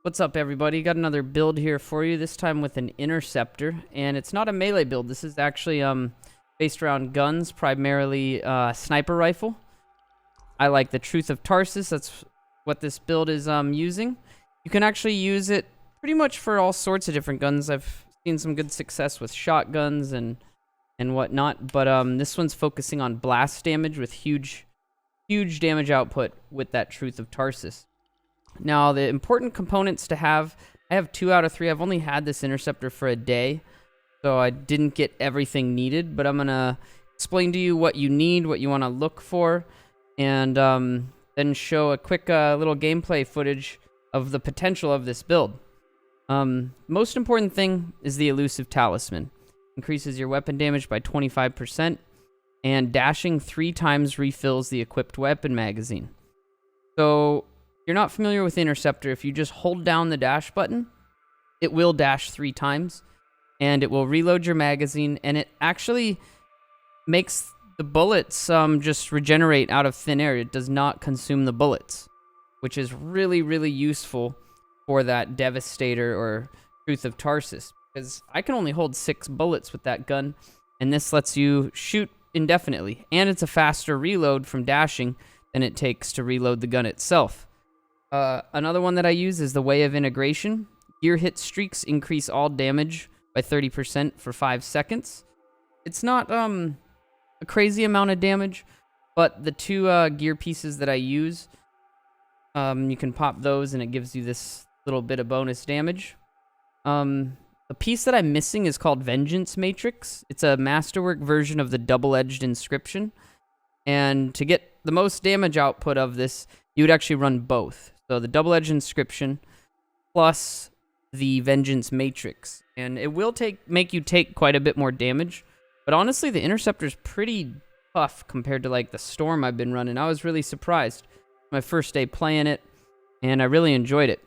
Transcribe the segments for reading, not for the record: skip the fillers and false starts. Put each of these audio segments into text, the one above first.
What's up, everybody? Got another build here for you, this time with an Interceptor, and it's not a melee build. This is actually based around guns, primarily sniper rifle. I like the Truth of Tarsus. That's what this build is using. You can actually use it pretty much for all sorts of different guns. I've seen some good success with shotguns and whatnot, but this one's focusing on blast damage with huge damage output with that Truth of Tarsus. Now, the important components to have, I have 2 out of 3. I've only had this Interceptor for a day, so I didn't get everything needed, but I'm going to explain to you what you need, what you want to look for, and then show a quick little gameplay footage of the potential of this build. Most important thing is the Elusive Talisman. Increases your weapon damage by 25%, and dashing 3 times refills the equipped weapon magazine. So, if you're not familiar with Interceptor, if you just hold down the dash button, it will dash 3 times, and it will reload your magazine, and it actually makes the bullets just regenerate out of thin air. It does not consume the bullets, which is really, really useful for that Devastator or Truth of Tarsus, because I can only hold 6 bullets with that gun, and this lets you shoot indefinitely, and it's a faster reload from dashing than it takes to reload the gun itself. Another one that I use is the Way of Integration. Gear hit streaks increase all damage by 30% for 5 seconds. It's not a crazy amount of damage, but the 2 gear pieces that I use, you can pop those and it gives you this little bit of bonus damage. The piece that I'm missing is called Vengeance Matrix. It's a masterwork version of the double-edged inscription. And to get the most damage output of this, you would actually run both. So the double-edged inscription plus the Vengeance Matrix. And it will make you take quite a bit more damage. But honestly, the Interceptor is pretty tough compared to like the Storm I've been running. I was really surprised. My first day playing it, and I really enjoyed it.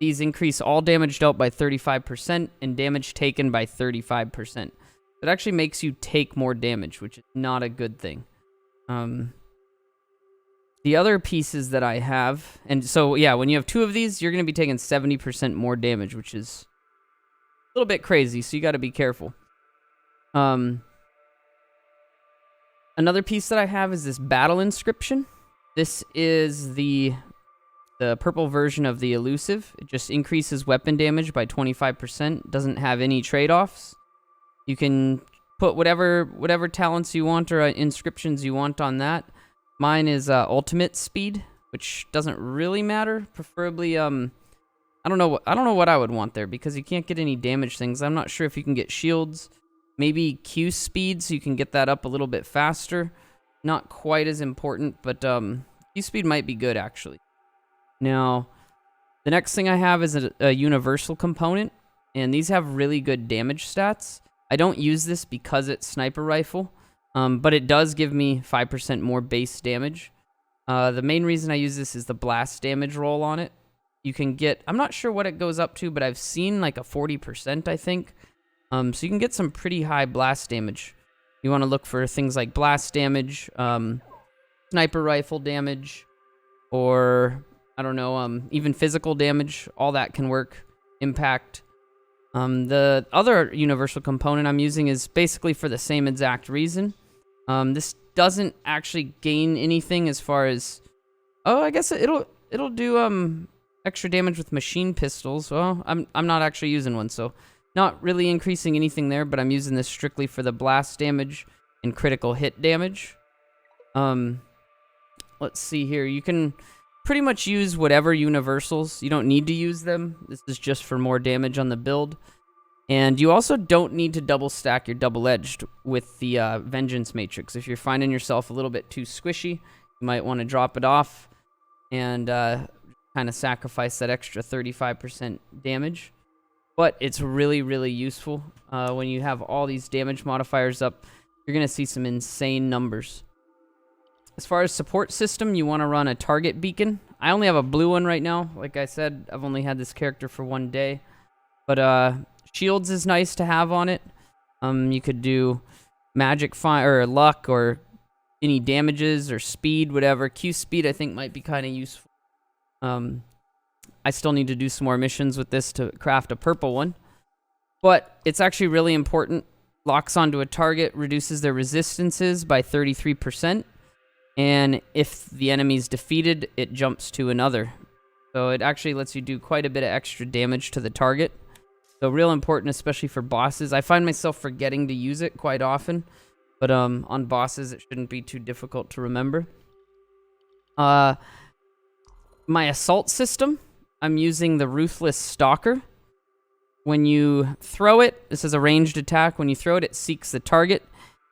These increase all damage dealt by 35% and damage taken by 35%. It actually makes you take more damage, which is not a good thing. The other pieces that I have, and so yeah, when you have 2 of these, you're going to be taking 70% more damage, which is a little bit crazy, so you got to be careful. Another piece that I have is this Battle Inscription. This is the purple version of the Elusive. It just increases weapon damage by 25%. Doesn't have any trade-offs. You can put whatever talents you want or inscriptions you want on that. Mine is ultimate speed, which doesn't really matter. Preferably, I don't know what I would want there, because you can't get any damage things. I'm not sure if you can get shields. Maybe Q speed, so you can get that up a little bit faster. Not quite as important, but Q speed might be good actually. Now, the next thing I have is a universal component, and these have really good damage stats. I don't use this because it's sniper rifle, but it does give me 5% more base damage. The main reason I use this is the blast damage roll on it. You can get, I'm not sure what it goes up to, but I've seen like a 40%, I think. So you can get some pretty high blast damage. You want to look for things like blast damage, sniper rifle damage, or I don't know, even physical damage. All that can work. Impact. The other universal component I'm using is basically for the same exact reason. This doesn't actually gain anything as far as, oh, I guess it'll do extra damage with machine pistols. Well, I'm not actually using one, so not really increasing anything there, but I'm using this strictly for the blast damage and critical hit damage. Let's see here. You can pretty much use whatever universals. You don't need to use them. This is just for more damage on the build. And you also don't need to double stack your double-edged with the Vengeance Matrix. If you're finding yourself a little bit too squishy, you might want to drop it off and kind of sacrifice that extra 35% damage. But it's really, really useful. When you have all these damage modifiers up, you're going to see some insane numbers. As far as support system, you want to run a target beacon. I only have a blue one right now. Like I said, I've only had this character for 1 day. But shields is nice to have on it. You could do magic fire or luck or any damages or speed, whatever. Q speed I think might be kind of useful. I still need to do some more missions with this to craft a purple one. But it's actually really important. Locks onto a target, reduces their resistances by 33%. And if the enemy's defeated, it jumps to another. So it actually lets you do quite a bit of extra damage to the target. So real important, especially for bosses. I find myself forgetting to use it quite often. But on bosses, it shouldn't be too difficult to remember. My assault system, I'm using the Ruthless Stalker. When you throw it, this is a ranged attack. When you throw it, it seeks the target.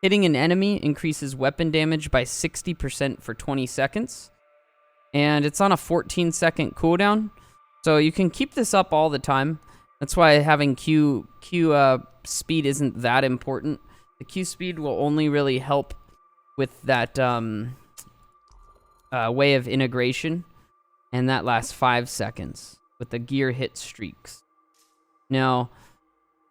Hitting an enemy increases weapon damage by 60% for 20 seconds. And it's on a 14-second cooldown. So you can keep this up all the time. That's why having Q speed isn't that important. The Q speed will only really help with that way of integration. And that lasts 5 seconds with the gear hit streaks. Now,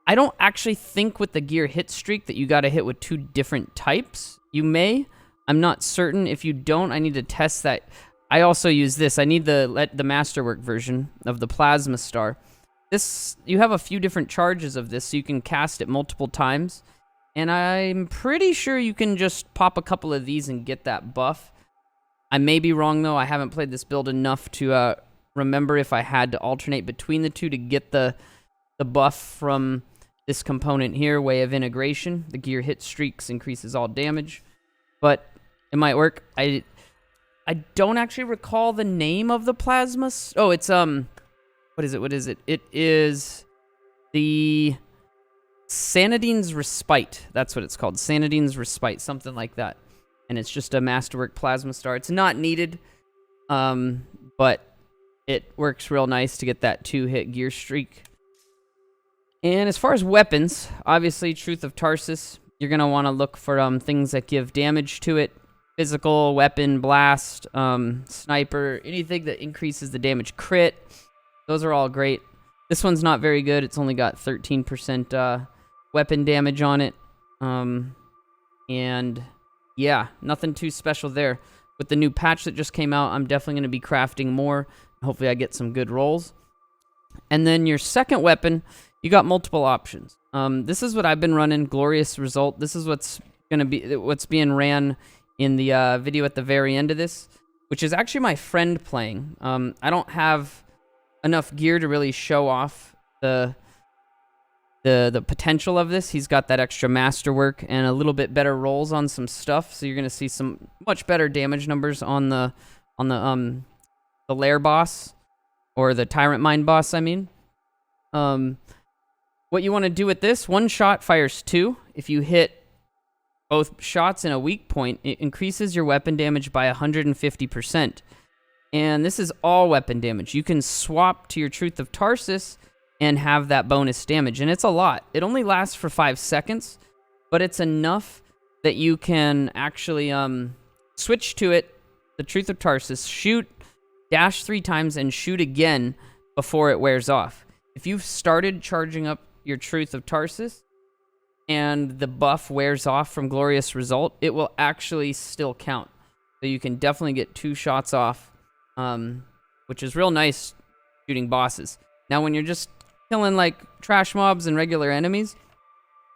I don't actually think with the gear hit streak that you gotta hit with 2 different types. You may. I'm not certain. If you don't, I need to test that. I also use this. I need the Masterwork version of the Plasma Star. This, you have a few different charges of this, so you can cast it multiple times. And I'm pretty sure you can just pop a couple of these and get that buff. I may be wrong, though. I haven't played this build enough to remember if I had to alternate between the two to get the buff from this component here, way of integration. The gear hit streaks increases all damage, but it might work. I don't actually recall the name of the plasma. Oh, it's what is it? It is the Sanadine's Respite. That's what it's called. Sanadine's Respite, something like that. And it's just a Masterwork Plasma Star. It's not needed, but it works real nice to get that 2-hit gear streak. And as far as weapons, obviously, Truth of Tarsus, you're going to want to look for things that give damage to it. Physical, weapon, blast, sniper, anything that increases the damage. Crit, those are all great. This one's not very good. It's only got 13% weapon damage on it. And yeah, nothing too special there. With the new patch that just came out, I'm definitely going to be crafting more. Hopefully I get some good rolls. And then your second weapon, you got multiple options. This is what I've been running, Glorious Result. This is what's being ran in the video at the very end of this, which is actually my friend playing. I don't have enough gear to really show off the potential of this. He's got that extra masterwork and a little bit better rolls on some stuff, so you're gonna see some much better damage numbers on the lair boss, or the Tyrant Mind boss, I mean. What you want to do with this, one shot fires 2. If you hit both shots in a weak point, it increases your weapon damage by 150%. And this is all weapon damage. You can swap to your Truth of Tarsus and have that bonus damage. And it's a lot. It only lasts for 5 seconds, but it's enough that you can actually switch to it, the Truth of Tarsus, shoot, dash 3 times, and shoot again before it wears off. If you've started charging up your Truth of Tarsus and the buff wears off from Glorious Result, it will actually still count. So you can definitely get 2 shots off, which is real nice shooting bosses. Now, when you're just killing like trash mobs and regular enemies,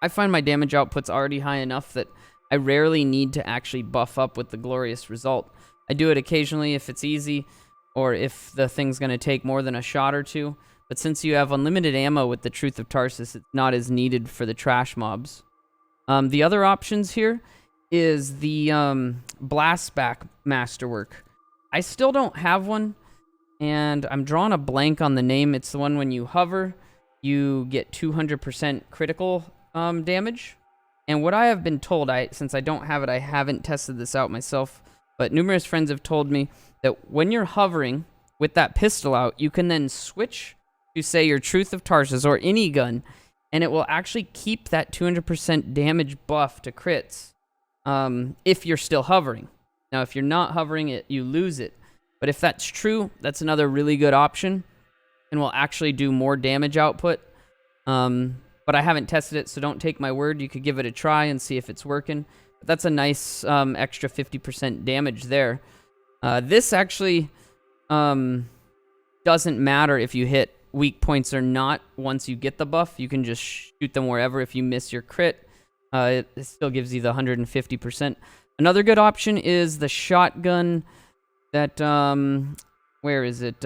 I find my damage output's already high enough that I rarely need to actually buff up with the Glorious Result. I do it occasionally if it's easy, or if the thing's going to take more than a shot or 2. But since you have unlimited ammo with the Truth of Tarsus, it's not as needed for the trash mobs. The other options here is the Blastback Masterwork. I still don't have one, and I'm drawing a blank on the name. It's the one when you hover, you get 200% critical damage. And what I have been told, since I don't have it, I haven't tested this out myself, but numerous friends have told me that when you're hovering with that pistol out, you can then switch to, say, your Truth of Tarsus or any gun, and it will actually keep that 200% damage buff to crits if you're still hovering. Now, if you're not hovering, you lose it. But if that's true, that's another really good option and will actually do more damage output. But I haven't tested it, so don't take my word. You could give it a try and see if it's working. But that's a nice extra 50% damage there. This actually... doesn't matter if you hit weak points or not. Once you get the buff, you can just shoot them wherever. If you miss your crit, it still gives you the 150%. Another good option is the shotgun that, where is it?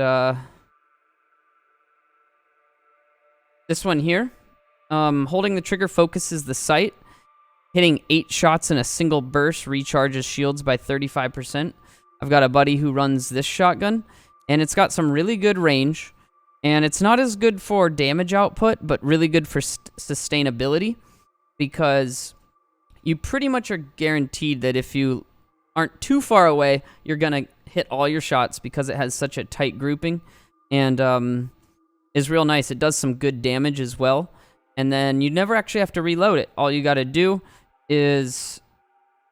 This one here. Holding the trigger focuses the sight. Hitting 8 shots in a single burst recharges shields by 35%. I've got a buddy who runs this shotgun, and it's got some really good range, and it's not as good for damage output, but really good for sustainability, because you pretty much are guaranteed that if you aren't too far away, you're going to hit all your shots because it has such a tight grouping, and is real nice. It does some good damage as well, and then you never actually have to reload it. All you got to do is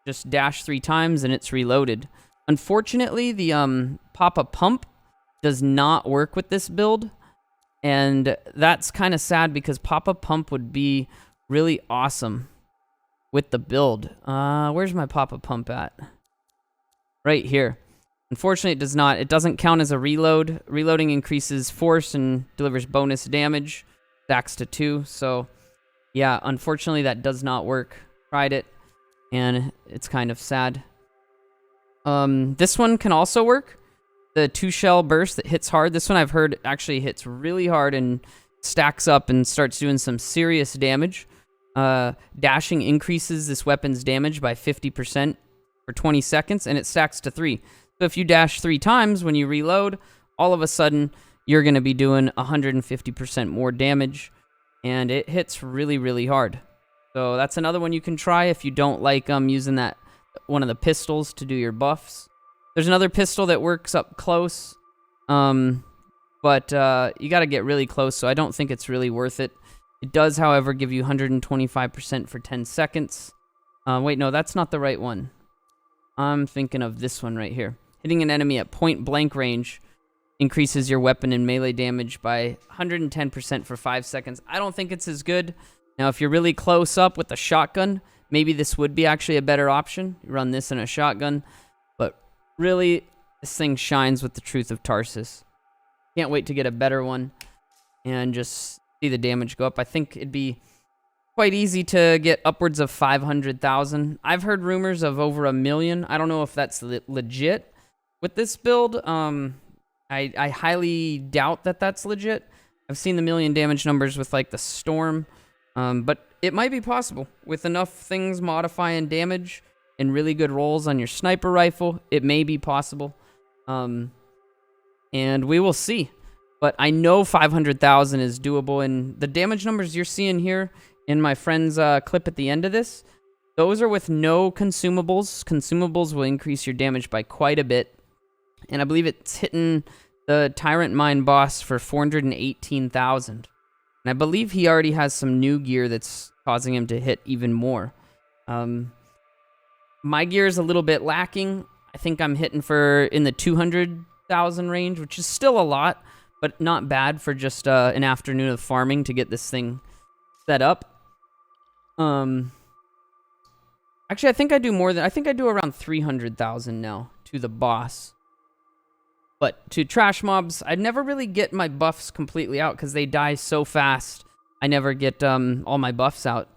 just dash 3 times and it's reloaded. Unfortunately, the Papa Pump does not work with this build, and that's kind of sad because Papa Pump would be really awesome with the build. Where's my Papa Pump at? Right here. Unfortunately, it does not. It doesn't count as a reload. Reloading increases force and delivers bonus damage. Stacks to 2. So, yeah, unfortunately, that does not work. Tried it, and it's kind of sad. This one can also work. The 2-shell burst that hits hard. This one I've heard actually hits really hard and stacks up and starts doing some serious damage. Dashing increases this weapon's damage by 50% for 20 seconds, and it stacks to 3. So if you dash 3 times when you reload, all of a sudden you're going to be doing 150% more damage, and it hits really, really hard. So that's another one you can try if you don't like using that one of the pistols to do your buffs. There's another pistol that works up close, but you got to get really close, so I don't think it's really worth it. It does, however, give you 125% for 10 seconds. Wait, no, that's not the right one. I'm thinking of this one right here. Hitting an enemy at point-blank range increases your weapon and melee damage by 110% for 5 seconds. I don't think it's as good. Now, if you're really close up with a shotgun, maybe this would be actually a better option. You run this in a shotgun. But really, this thing shines with the Truth of Tarsus. Can't wait to get a better one and just see the damage go up. I think it'd be quite easy to get upwards of 500,000. I've heard rumors of over 1 million. I don't know if that's legit with this build. I highly doubt that that's legit. I've seen the 1 million damage numbers with like the Storm, but it might be possible with enough things modifying damage and really good rolls on your sniper rifle. It may be possible, and we will see. But I know 500,000 is doable, and the damage numbers you're seeing here in my friend's clip at the end of this, those are with no consumables. Consumables will increase your damage by quite a bit, and I believe it's hitting the Tyrant Mine boss for 418,000. And I believe he already has some new gear that's causing him to hit even more. My gear is a little bit lacking. I think I'm hitting for in the 200,000 range, which is still a lot, but not bad for just an afternoon of farming to get this thing set up. Actually, I think I do more than... I think I do around 300,000 now to the boss. But to trash mobs, I never really get my buffs completely out because they die so fast. I never get all my buffs out.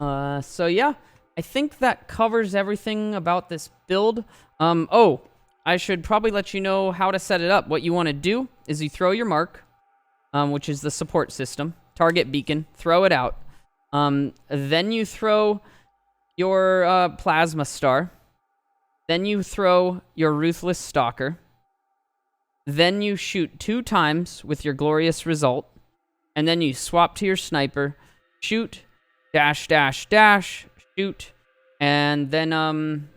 So yeah, I think that covers everything about this build. Oh, I should probably let you know how to set it up. What you want to do is you throw your mark, which is the support system, target beacon, throw it out. Then you throw your plasma star. Then you throw your Ruthless Stalker. Then you shoot 2 times with your Glorious Result. And then you swap to your sniper. Shoot. Dash, dash, dash. Shoot. And then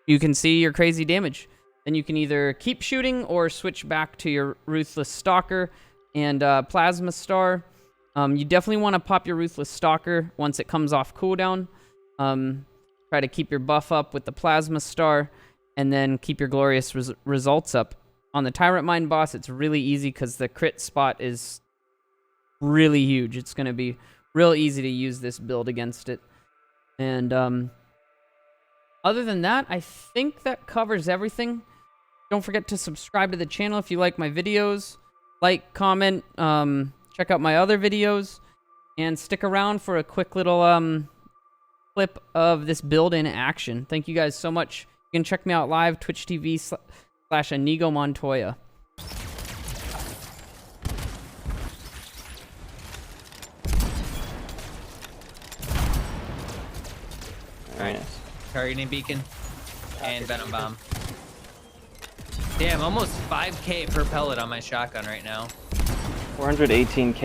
you can see your crazy damage. Then you can either keep shooting or switch back to your Ruthless Stalker and Plasma Star. You definitely want to pop your Ruthless Stalker once it comes off cooldown. Try to keep your buff up with the Plasma Star, and then keep your Glorious Results up. On the Tyrant Mine boss, it's really easy because the crit spot is really huge. It's going to be real easy to use this build against it. And other than that, I think that covers everything. Don't forget to subscribe to the channel if you like my videos. Like, comment, check out my other videos, and stick around for a quick little clip of this build in action. Thank you guys so much. You can check me out live, Twitch TV/Inigo Montoya. Alright, targeting beacon and venom bomb. Damn, almost 5k per pellet on my shotgun right now. 418k